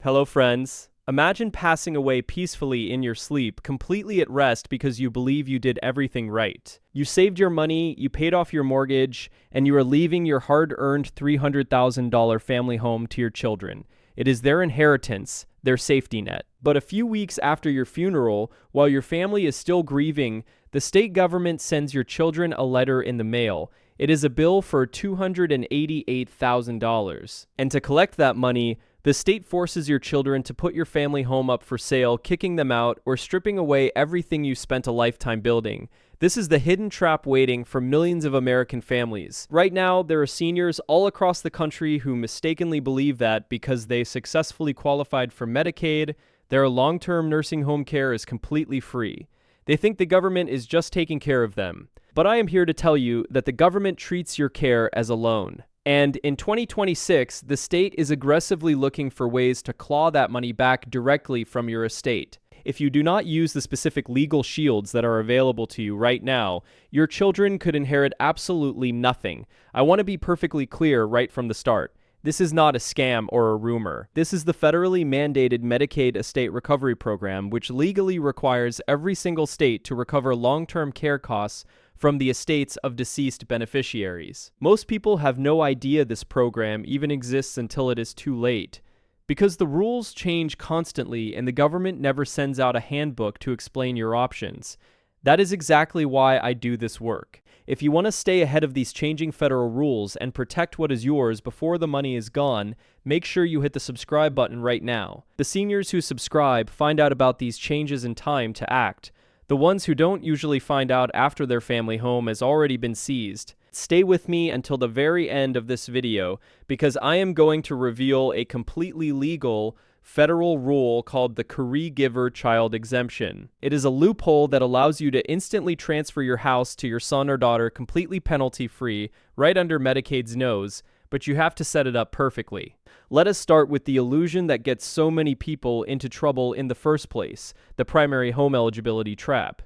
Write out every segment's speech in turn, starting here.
Hello, friends. Imagine passing away peacefully in your sleep, completely at rest because you believe you did everything right. You saved your money, you paid off your mortgage, and you are leaving your hard-earned $300,000 family home to your children. It is their inheritance, their safety net. But a few weeks after your funeral, while your family is still grieving, the state government sends your children a letter in the mail. It is a bill for $288,000. And to collect that money, the state forces your children to put your family home up for sale, kicking them out, or stripping away everything you spent a lifetime building. This is the hidden trap waiting for millions of American families. Right now, there are seniors all across the country who mistakenly believe that because they successfully qualified for Medicaid, their long-term nursing home care is completely free. They think the government is just taking care of them. But I am here to tell you that the government treats your care as a loan. And in 2026, the state is aggressively looking for ways to claw that money back directly from your estate. If you do not use the specific legal shields that are available to you right now, your children could inherit absolutely nothing. I want to be perfectly clear right from the start. This is not a scam or a rumor. This is the federally mandated Medicaid Estate Recovery Program, which legally requires every single state to recover long-term care costs from the estates of deceased beneficiaries. Most people have no idea this program even exists until it is too late. Because the rules change constantly and the government never sends out a handbook to explain your options. That is exactly why I do this work. If you want to stay ahead of these changing federal rules and protect what is yours before the money is gone, make sure you hit the subscribe button right now. The seniors who subscribe find out about these changes in time to act. The ones who don't usually find out after their family home has already been seized. Stay with me until the very end of this video because I am going to reveal a completely legal federal rule called the Caregiver Child Exemption. It is a loophole that allows you to instantly transfer your house to your son or daughter completely penalty-free right under Medicaid's nose, but you have to set it up perfectly. Let us start with the illusion that gets so many people into trouble in the first place, the primary home eligibility trap.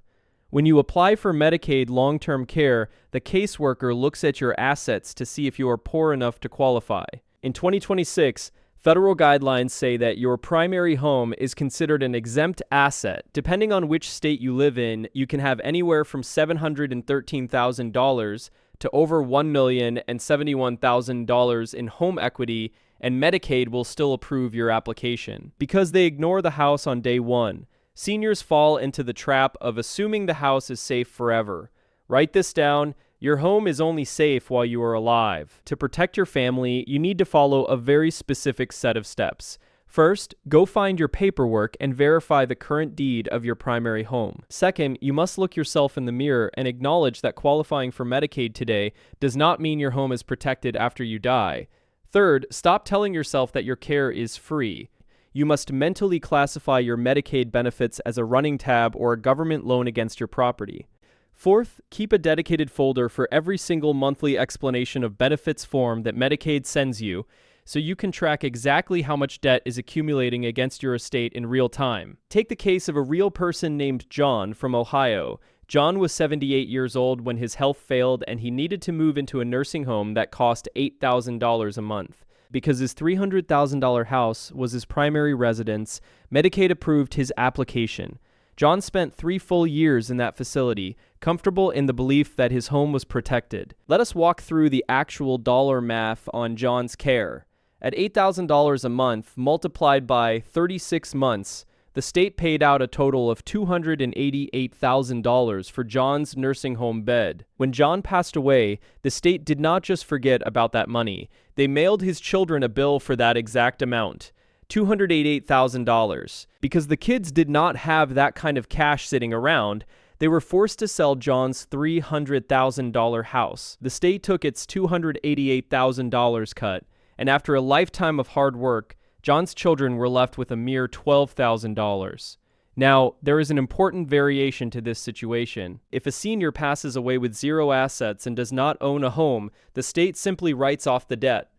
When you apply for Medicaid long-term care, the caseworker looks at your assets to see if you are poor enough to qualify. In 2026, federal guidelines say that your primary home is considered an exempt asset. Depending on which state you live in, you can have anywhere from $713,000 to over $1,071,000 in home equity, and Medicaid will still approve your application. Because they ignore the house on day one, seniors fall into the trap of assuming the house is safe forever. Write this down. Your home is only safe while you are alive. To protect your family, you need to follow a very specific set of steps. First, go find your paperwork and verify the current deed of your primary home. Second, you must look yourself in the mirror and acknowledge that qualifying for Medicaid today does not mean your home is protected after you die. Third, stop telling yourself that your care is free. You must mentally classify your Medicaid benefits as a running tab or a government loan against your property. Fourth, keep a dedicated folder for every single monthly explanation of benefits form that Medicaid sends you, so you can track exactly how much debt is accumulating against your estate in real time. Take the case of a real person named John from Ohio. John was 78 years old when his health failed and he needed to move into a nursing home that cost $8,000 a month. Because his $300,000 house was his primary residence, Medicaid approved his application. John spent 3 full years in that facility, comfortable in the belief that his home was protected. Let us walk through the actual dollar math on John's care. At $8,000 a month, multiplied by 36 months, the state paid out a total of $288,000 for John's nursing home bed. When John passed away, the state did not just forget about that money. They mailed his children a bill for that exact amount, $288,000. Because the kids did not have that kind of cash sitting around, they were forced to sell John's $300,000 house. The state took its $288,000 cut, and after a lifetime of hard work, John's children were left with a mere $12,000. Now, there is an important variation to this situation. If a senior passes away with 0 assets and does not own a home, the state simply writes off the debt.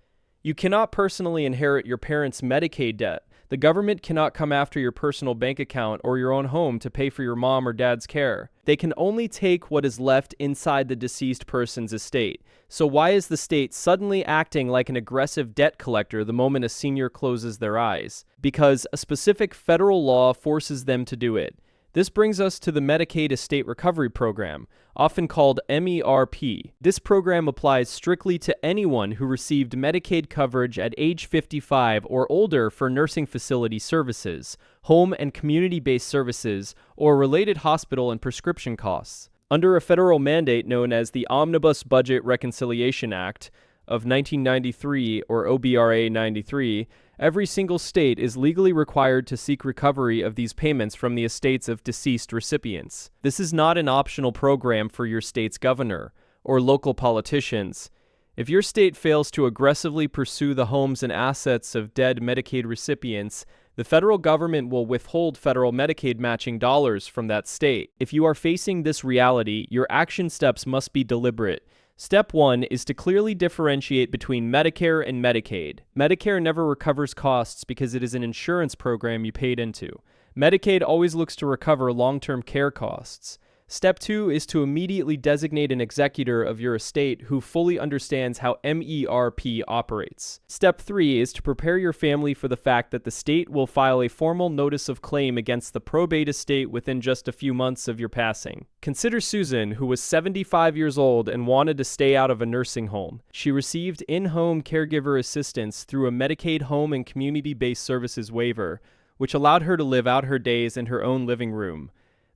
You cannot personally inherit your parents' Medicaid debt. The government cannot come after your personal bank account or your own home to pay for your mom or dad's care. They can only take what is left inside the deceased person's estate. So why is the state suddenly acting like an aggressive debt collector the moment a senior closes their eyes? Because a specific federal law forces them to do it. This brings us to the Medicaid Estate Recovery Program, often called MERP. This program applies strictly to anyone who received Medicaid coverage at age 55 or older for nursing facility services, home and community-based services, or related hospital and prescription costs. Under a federal mandate known as the Omnibus Budget Reconciliation Act of 1993, or OBRA 93, every single state is legally required to seek recovery of these payments from the estates of deceased recipients. This is not an optional program for your state's governor or local politicians. If your state fails to aggressively pursue the homes and assets of dead Medicaid recipients, the federal government will withhold federal Medicaid matching dollars from that state. If you are facing this reality, your action steps must be deliberate. Step 1 is to clearly differentiate between Medicare and Medicaid. Medicare never recovers costs because it is an insurance program you paid into. Medicaid always looks to recover long-term care costs. Step 2 is to immediately designate an executor of your estate who fully understands how MERP operates. Step 3 is to prepare your family for the fact that the state will file a formal notice of claim against the probate estate within just a few months of your passing. Consider Susan, who was 75 years old and wanted to stay out of a nursing home. She received in-home caregiver assistance through a Medicaid home and community-based services waiver, which allowed her to live out her days in her own living room.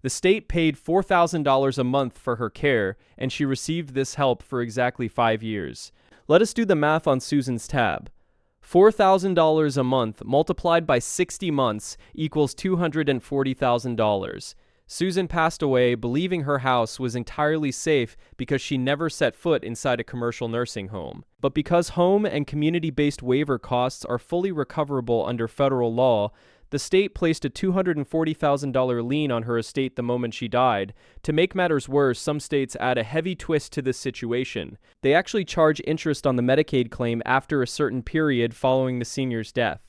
The state paid $4,000 a month for her care, and she received this help for exactly 5 years. Let us do the math on Susan's tab. $4,000 a month multiplied by 60 months equals $240,000. Susan passed away believing her house was entirely safe because she never set foot inside a commercial nursing home. But because home and community-based waiver costs are fully recoverable under federal law, the state placed a $240,000 lien on her estate the moment she died. To make matters worse, some states add a heavy twist to this situation. They actually charge interest on the Medicaid claim after a certain period following the senior's death.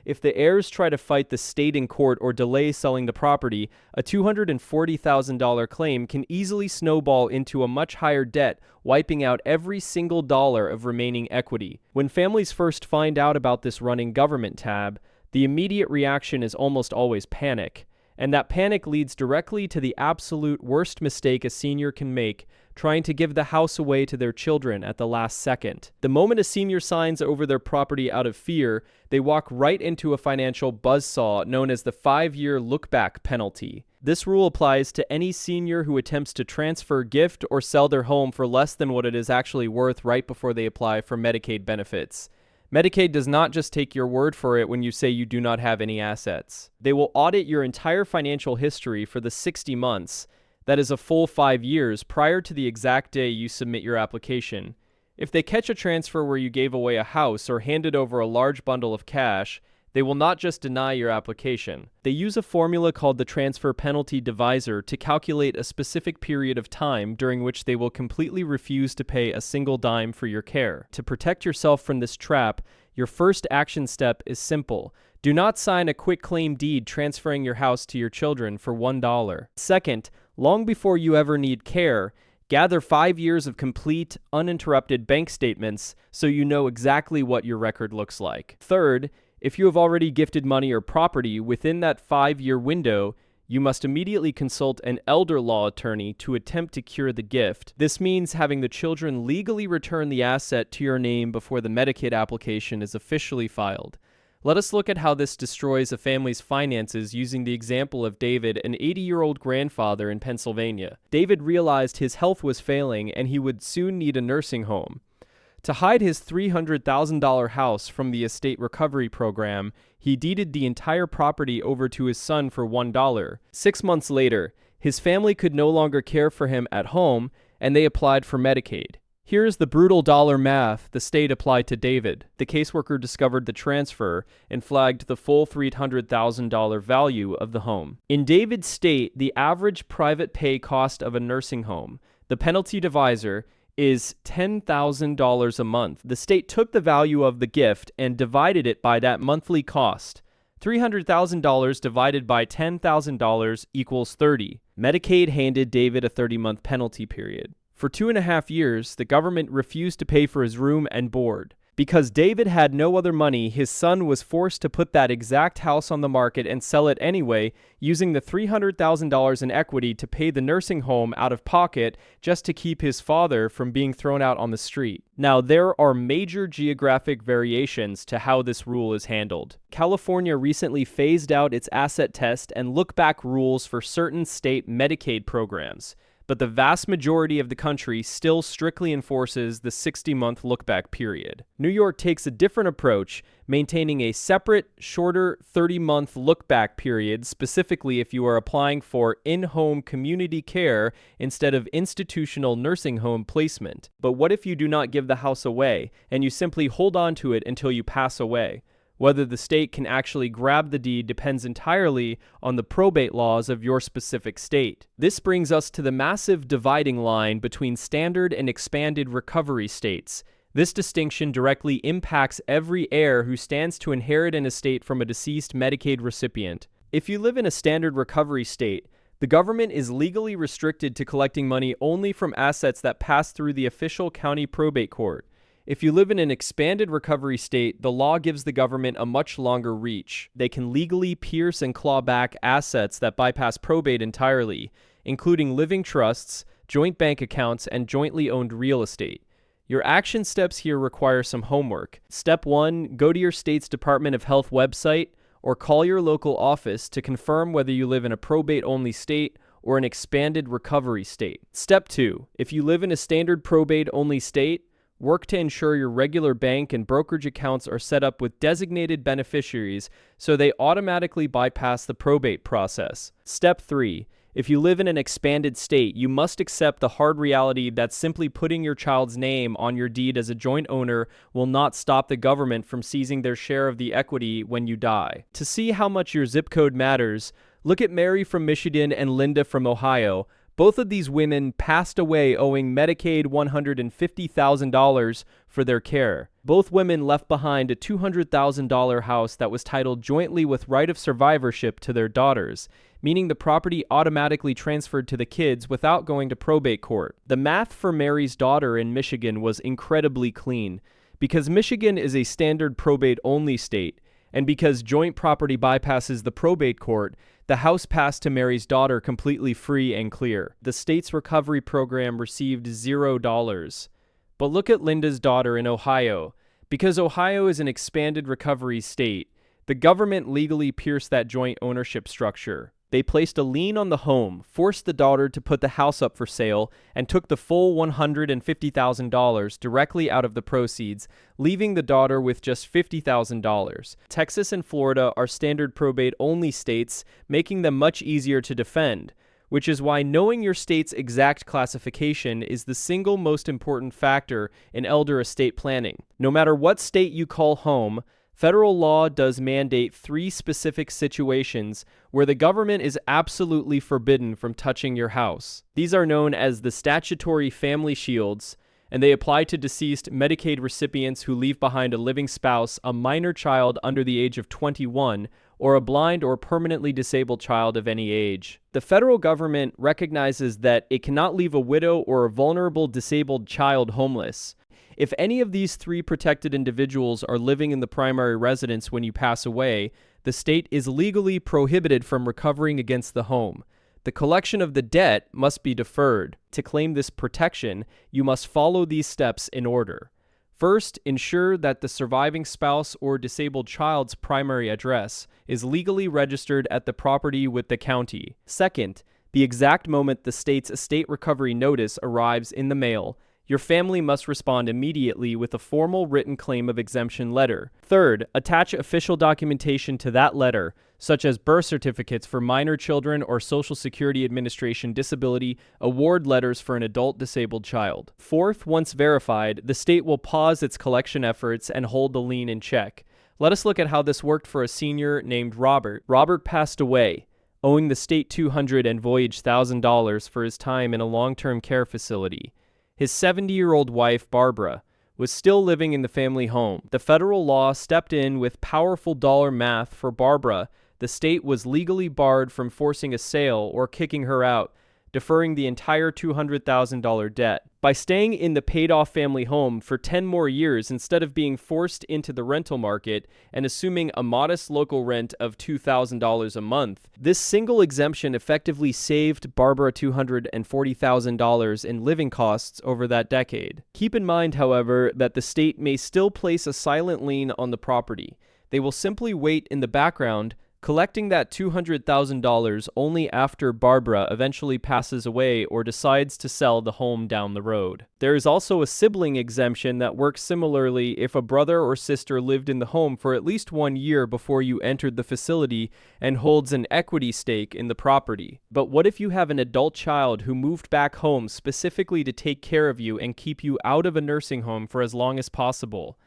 If the heirs try to fight the state in court or delay selling the property, a $240,000 claim can easily snowball into a much higher debt, wiping out every single dollar of remaining equity. When families first find out about this running government tab, the immediate reaction is almost always panic, and that panic leads directly to the absolute worst mistake a senior can make, trying to give the house away to their children at the last second. The moment a senior signs over their property out of fear, they walk right into a financial buzzsaw known as the 5-year lookback penalty. This rule applies to any senior who attempts to transfer, gift, or sell their home for less than what it is actually worth right before they apply for Medicaid benefits. Medicaid does not just take your word for it when you say you do not have any assets. They will audit your entire financial history for the 60 months, that is a full 5 years, prior to the exact day you submit your application. If they catch a transfer where you gave away a house or handed over a large bundle of cash, they will not just deny your application. They use a formula called the transfer penalty divisor to calculate a specific period of time during which they will completely refuse to pay a single dime for your care. To protect yourself from this trap, your first action step is simple. Do not sign a quitclaim deed transferring your house to your children for $1. Second, long before you ever need care, gather 5 years of complete, uninterrupted bank statements so you know exactly what your record looks like. Third, if you have already gifted money or property within that 5-year window, you must immediately consult an elder law attorney to attempt to cure the gift. This means having the children legally return the asset to your name before the Medicaid application is officially filed. Let us look at how this destroys a family's finances using the example of David, an 80-year-old grandfather in Pennsylvania. David realized his health was failing and he would soon need a nursing home. To hide his $300,000 house from the Estate Recovery Program, he deeded the entire property over to his son for $1. 6 months later, his family could no longer care for him at home, and they applied for Medicaid. Here is the brutal dollar math the state applied to David. The caseworker discovered the transfer and flagged the full $300,000 value of the home. In David's state, the average private pay cost of a nursing home, the penalty divisor, is $10,000 a month. The state took the value of the gift and divided it by that monthly cost. $300,000 divided by $10,000 equals 30. Medicaid handed David a 30-month penalty period. For 2.5 years, the government refused to pay for his room and board. Because David had no other money, his son was forced to put that exact house on the market and sell it anyway, using the $300,000 in equity to pay the nursing home out of pocket just to keep his father from being thrown out on the street. Now, there are major geographic variations to how this rule is handled. California recently phased out its asset test and look-back rules for certain state Medicaid programs, but the vast majority of the country still strictly enforces the 60-month look-back period. New York takes a different approach, maintaining a separate, shorter 30-month look-back period, specifically if you are applying for in-home community care instead of institutional nursing home placement. But what if you do not give the house away, and you simply hold on to it until you pass away? Whether the state can actually grab the deed depends entirely on the probate laws of your specific state. This brings us to the massive dividing line between standard and expanded recovery states. This distinction directly impacts every heir who stands to inherit an estate from a deceased Medicaid recipient. If you live in a standard recovery state, the government is legally restricted to collecting money only from assets that pass through the official county probate court. If you live in an expanded recovery state, the law gives the government a much longer reach. They can legally pierce and claw back assets that bypass probate entirely, including living trusts, joint bank accounts, and jointly owned real estate. Your action steps here require some homework. Step 1, go to your state's Department of Health website or call your local office to confirm whether you live in a probate-only state or an expanded recovery state. Step 2, if you live in a standard probate-only state, work to ensure your regular bank and brokerage accounts are set up with designated beneficiaries so they automatically bypass the probate process. Step 3. If you live in an expanded state, you must accept the hard reality that simply putting your child's name on your deed as a joint owner will not stop the government from seizing their share of the equity when you die. To see how much your zip code matters, look at Mary from Michigan and Linda from Ohio. Both of these women passed away owing Medicaid $150,000 for their care. Both women left behind a $200,000 house that was titled jointly with right of survivorship to their daughters, meaning the property automatically transferred to the kids without going to probate court. The math for Mary's daughter in Michigan was incredibly clean. Because Michigan is a standard probate-only state, and because joint property bypasses the probate court, the house passed to Mary's daughter completely free and clear. The state's recovery program received $0. But look at Linda's daughter in Ohio. Because Ohio is an expanded recovery state, the government legally pierced that joint ownership structure. They placed a lien on the home, forced the daughter to put the house up for sale, and took the full $150,000 directly out of the proceeds, leaving the daughter with just $50,000. Texas and Florida are standard probate-only states, making them much easier to defend, which is why knowing your state's exact classification is the single most important factor in elder estate planning. No matter what state you call home, federal law does mandate 3 specific situations where the government is absolutely forbidden from touching your house. These are known as the statutory family shields, and they apply to deceased Medicaid recipients who leave behind a living spouse, a minor child under the age of 21, or a blind or permanently disabled child of any age. The federal government recognizes that it cannot leave a widow or a vulnerable disabled child homeless. If any of these 3 protected individuals are living in the primary residence when you pass away, the state is legally prohibited from recovering against the home. The collection of the debt must be deferred. To claim this protection, you must follow these steps in order. First, ensure that the surviving spouse or disabled child's primary address is legally registered at the property with the county. Second, the exact moment the state's estate recovery notice arrives in the mail, your family must respond immediately with a formal written claim of exemption letter. Third, attach official documentation to that letter, such as birth certificates for minor children or Social Security Administration disability award letters for an adult disabled child. Fourth, once verified, the state will pause its collection efforts and hold the lien in check. Let us look at how this worked for a senior named Robert. Robert passed away, owing the state $200 and voyage $1,000 for his time in a long-term care facility. His 70-year-old wife, Barbara, was still living in the family home. The federal law stepped in with powerful dollar math for Barbara. The state was legally barred from forcing a sale or kicking her out, deferring the entire $200,000 debt. By staying in the paid-off family home for 10 more years instead of being forced into the rental market and assuming a modest local rent of $2,000 a month, this single exemption effectively saved Barbara $240,000 in living costs over that decade. Keep in mind, however, that the state may still place a silent lien on the property. They will simply wait in the background, collecting that $200,000 only after Barbara eventually passes away or decides to sell the home down the road. There is also a sibling exemption that works similarly if a brother or sister lived in the home for at least 1 year before you entered the facility and holds an equity stake in the property. But what if you have an adult child who moved back home specifically to take care of you and keep you out of a nursing home for as long as possible?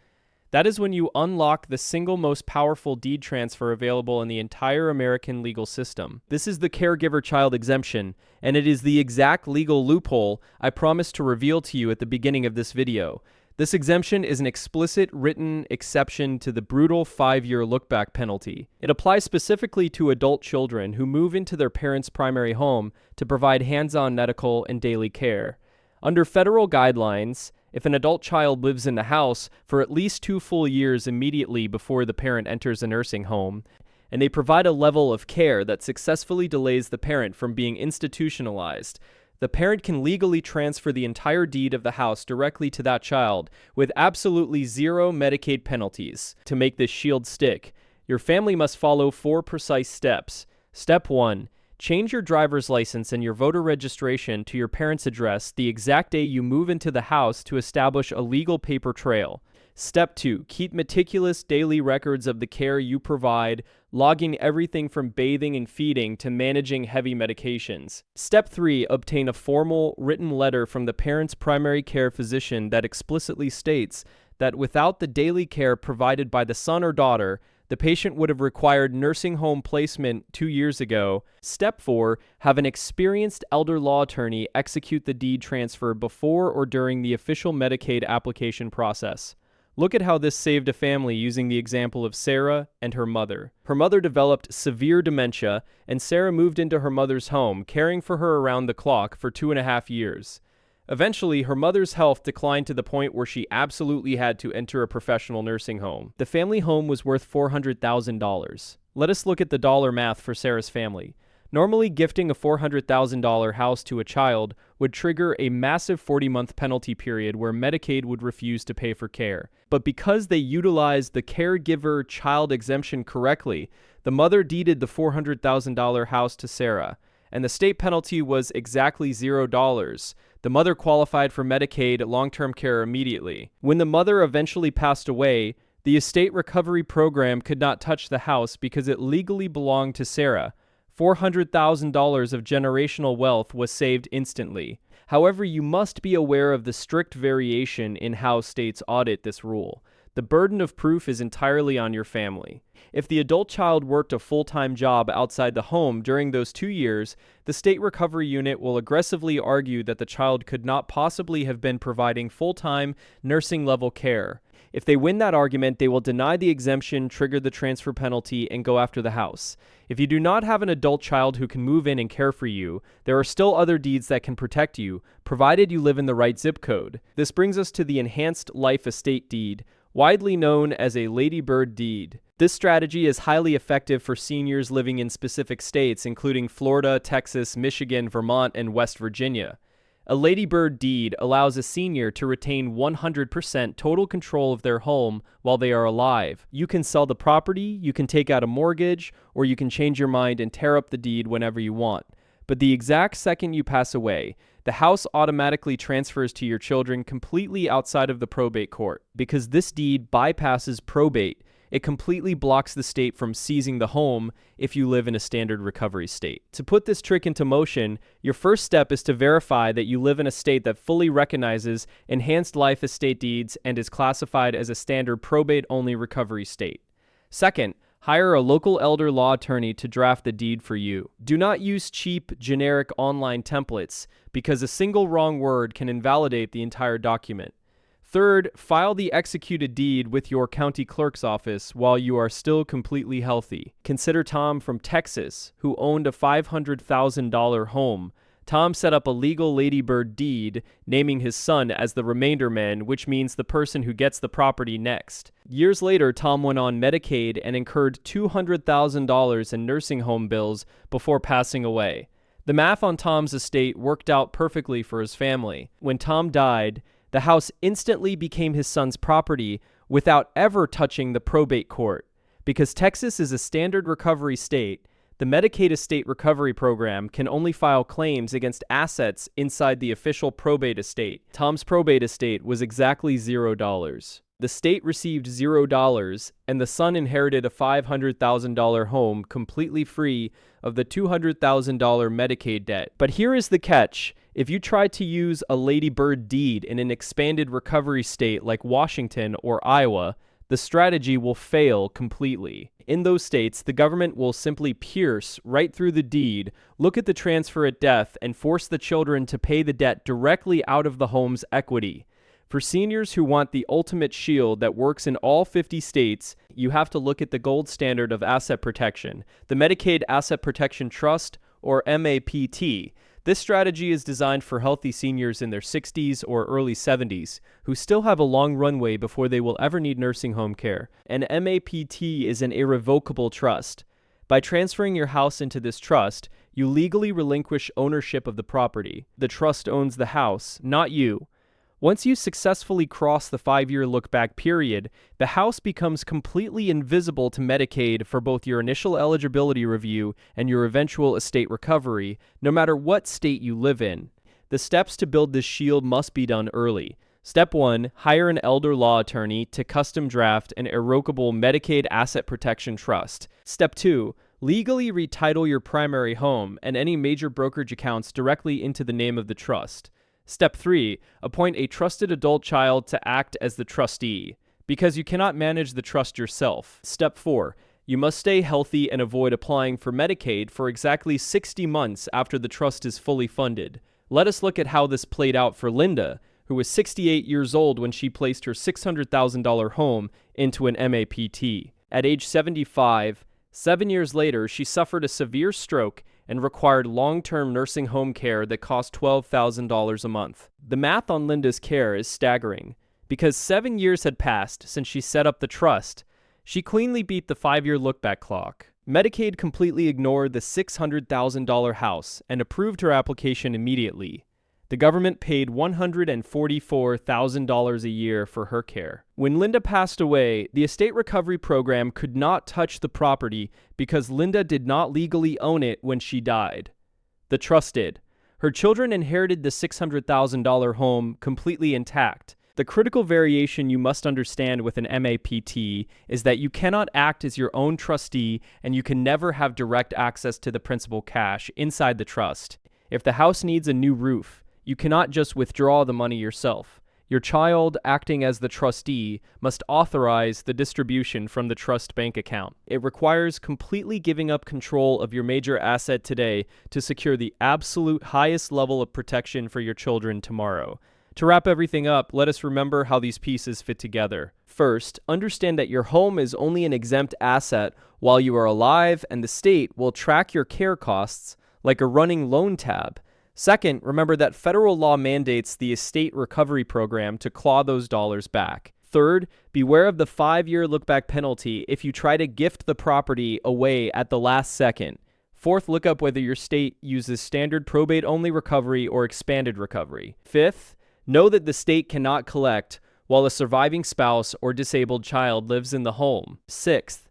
That is when you unlock the single most powerful deed transfer available in the entire American legal system. This is the Caregiver Child Exemption, and it is the exact legal loophole I promised to reveal to you at the beginning of this video. This exemption is an explicit written exception to the brutal 5-year lookback penalty. It applies specifically to adult children who move into their parents' primary home to provide hands-on medical and daily care. Under federal guidelines, if an adult child lives in the house for at least 2 full years immediately before the parent enters a nursing home, and they provide a level of care that successfully delays the parent from being institutionalized, the parent can legally transfer the entire deed of the house directly to that child with absolutely zero Medicaid penalties. To make this shield stick, your family must follow 4 precise steps. Step 1. Change your driver's license and your voter registration to your parents' address the exact day you move into the house to establish a legal paper trail. Step 2. Keep meticulous daily records of the care you provide, logging everything from bathing and feeding to managing heavy medications. Step 3. Obtain a formal, written letter from the parent's primary care physician that explicitly states that without the daily care provided by the son or daughter, the patient would have required nursing home placement 2 years ago. Step 4, have an experienced elder law attorney execute the deed transfer before or during the official Medicaid application process. Look at how this saved a family using the example of Sarah and her mother. Her mother developed severe dementia, and Sarah moved into her mother's home, caring for her around the clock for 2.5 years. Eventually, her mother's health declined to the point where she absolutely had to enter a professional nursing home. The family home was worth $400,000. Let us look at the dollar math for Sarah's family. Normally, gifting a $400,000 house to a child would trigger a massive 40-month penalty period where Medicaid would refuse to pay for care. But because they utilized the Caregiver Child Exemption correctly, the mother deeded the $400,000 house to Sarah, and the state penalty was exactly $0. The mother qualified for Medicaid long-term care immediately. When the mother eventually passed away, the Estate Recovery Program could not touch the house because it legally belonged to Sarah. $400,000 of generational wealth was saved instantly. However, you must be aware of the strict variation in how states audit this rule. The burden of proof is entirely on your family. If the adult child worked a full-time job outside the home during those 2 years, the state recovery unit will aggressively argue that the child could not possibly have been providing full-time nursing-level care. If they win that argument, they will deny the exemption, trigger the transfer penalty, and go after the house. If you do not have an adult child who can move in and care for you, there are still other deeds that can protect you, provided you live in the right zip code. This brings us to the Enhanced Life Estate Deed, widely known as a ladybird deed. This strategy is highly effective for seniors living in specific states, including Florida, Texas, Michigan, Vermont, and West Virginia. A ladybird deed allows a senior to retain 100% total control of their home while they are alive. You can sell the property, you can take out a mortgage, or you can change your mind and tear up the deed whenever you want. But the exact second you pass away, the house automatically transfers to your children completely outside of the probate court. Because this deed bypasses probate, it completely blocks the state from seizing the home if you live in a standard recovery state. To put this trick into motion, your first step is to verify that you live in a state that fully recognizes enhanced life estate deeds and is classified as a standard probate-only recovery state. Second, hire a local elder law attorney to draft the deed for you. Do not use cheap, generic online templates because a single wrong word can invalidate the entire document. Third, file the executed deed with your county clerk's office while you are still completely healthy. Consider Tom from Texas, who owned a $500,000 home. Tom set up a legal ladybird deed, naming his son as the remainder man, which means the person who gets the property next. Years later, Tom went on Medicaid and incurred $200,000 in nursing home bills before passing away. The math on Tom's estate worked out perfectly for his family. When Tom died, the house instantly became his son's property without ever touching the probate court. Because Texas is a standard recovery state, the Medicaid Estate Recovery Program can only file claims against assets inside the official probate estate. Tom's probate estate was exactly $0. The state received $0, and the son inherited a $500,000 home completely free of the $200,000 Medicaid debt. But here is the catch. If you try to use a ladybird deed in an expanded recovery state like Washington or Iowa, the strategy will fail completely. In those states, the government will simply pierce right through the deed, look at the transfer at death, and force the children to pay the debt directly out of the home's equity. For seniors who want the ultimate shield that works in all 50 states, you have to look at the gold standard of asset protection, the Medicaid Asset Protection Trust, or MAPT. This strategy is designed for healthy seniors in their 60s or early 70s who still have a long runway before they will ever need nursing home care. An MAPT is an irrevocable trust. By transferring your house into this trust, you legally relinquish ownership of the property. The trust owns the house, not you. Once you successfully cross the 5-year look-back period, the house becomes completely invisible to Medicaid for both your initial eligibility review and your eventual estate recovery, no matter what state you live in. The steps to build this shield must be done early. Step 1, hire an elder law attorney to custom draft an irrevocable Medicaid Asset Protection Trust. Step 2, legally retitle your primary home and any major brokerage accounts directly into the name of the trust. Step 3, appoint a trusted adult child to act as the trustee, because you cannot manage the trust yourself. Step 4, you must stay healthy and avoid applying for Medicaid for exactly 60 months after the trust is fully funded. Let us look at how this played out for Linda, who was 68 years old when she placed her $600,000 home into an MAPT. At age 75, 7 years later, she suffered a severe stroke and required long-term nursing home care that cost $12,000 a month. The math on Linda's care is staggering. Because 7 years had passed since she set up the trust, she cleanly beat the 5-year look-back clock. Medicaid completely ignored the $600,000 house and approved her application immediately. The government paid $144,000 a year for her care. When Linda passed away, the Estate Recovery Program could not touch the property because Linda did not legally own it when she died. The trust did. Her children inherited the $600,000 home completely intact. The critical variation you must understand with an MAPT is that you cannot act as your own trustee and you can never have direct access to the principal cash inside the trust. If the house needs a new roof, you cannot just withdraw the money yourself. Your child, acting as the trustee, must authorize the distribution from the trust bank account. It requires completely giving up control of your major asset today to secure the absolute highest level of protection for your children tomorrow. To wrap everything up, let us remember how these pieces fit together. First, understand that your home is only an exempt asset while you are alive, and the state will track your care costs like a running loan tab. Second, remember that federal law mandates the Estate Recovery Program to claw those dollars back. Third, beware of the 5-year look-back penalty if you try to gift the property away at the last second. Fourth, look up whether your state uses standard probate-only recovery or expanded recovery. Fifth, know that the state cannot collect while a surviving spouse or disabled child lives in the home. Sixth,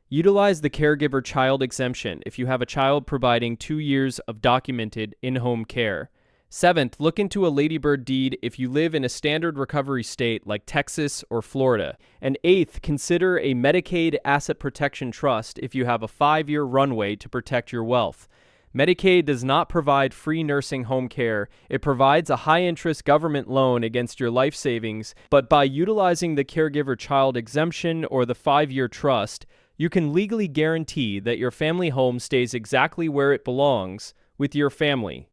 utilize the Caregiver Child Exemption if you have a child providing 2 years of documented in-home care. Seventh, look into a ladybird deed if you live in a standard recovery state like Texas or Florida. And eighth, consider a Medicaid Asset Protection Trust if you have a 5-year runway to protect your wealth. Medicaid does not provide free nursing home care. It provides a high-interest government loan against your life savings, but by utilizing the Caregiver Child Exemption or the 5-year trust, you can legally guarantee that your family home stays exactly where it belongs with your family.